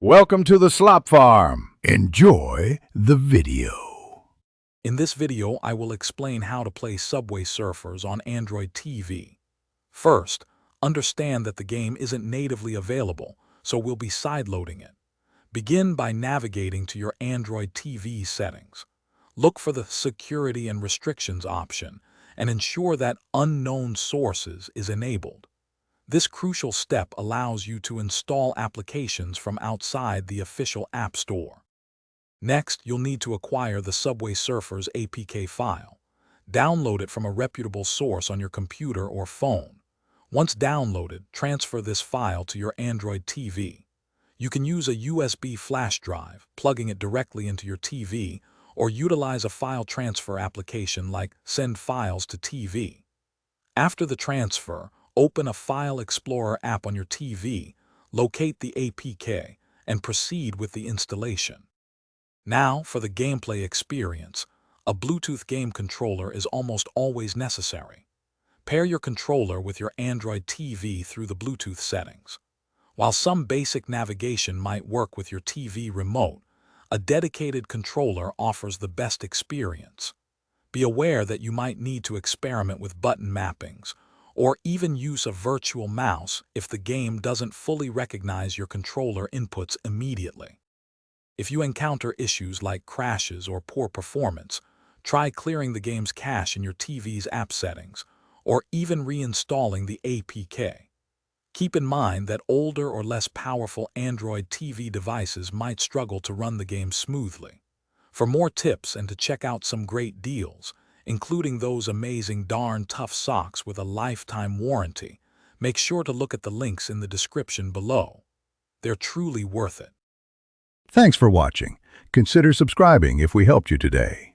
Welcome to the Slop Farm. Enjoy the video. In this video, I will explain how to play Subway Surfers on Android TV. First, understand that the game isn't natively available, so we'll be sideloading it. Begin by navigating to your Android TV settings. Look for the Security and Restrictions option and ensure that Unknown Sources is enabled. This crucial step allows you to install applications from outside the official App Store. Next, you'll need to acquire the Subway Surfers APK file. Download it from a reputable source on your computer or phone. Once downloaded, transfer this file to your Android TV. You can use a USB flash drive, plugging it directly into your TV, or utilize a file transfer application like Send Files to TV. After the transfer, open a File Explorer app on your TV, locate the APK, and proceed with the installation. Now, for the gameplay experience, a Bluetooth game controller is almost always necessary. Pair your controller with your Android TV through the Bluetooth settings. While some basic navigation might work with your TV remote, a dedicated controller offers the best experience. Be aware that you might need to experiment with button mappings, or even use a virtual mouse if the game doesn't fully recognize your controller inputs immediately. If you encounter issues like crashes or poor performance, try clearing the game's cache in your TV's app settings, or even reinstalling the APK. Keep in mind that older or less powerful Android TV devices might struggle to run the game smoothly. For more tips and to check out some great deals, including those amazing darn tough socks with a lifetime warranty, make sure to look at the links in the description below. They're truly worth it. Thanks for watching. Consider subscribing if we helped you today.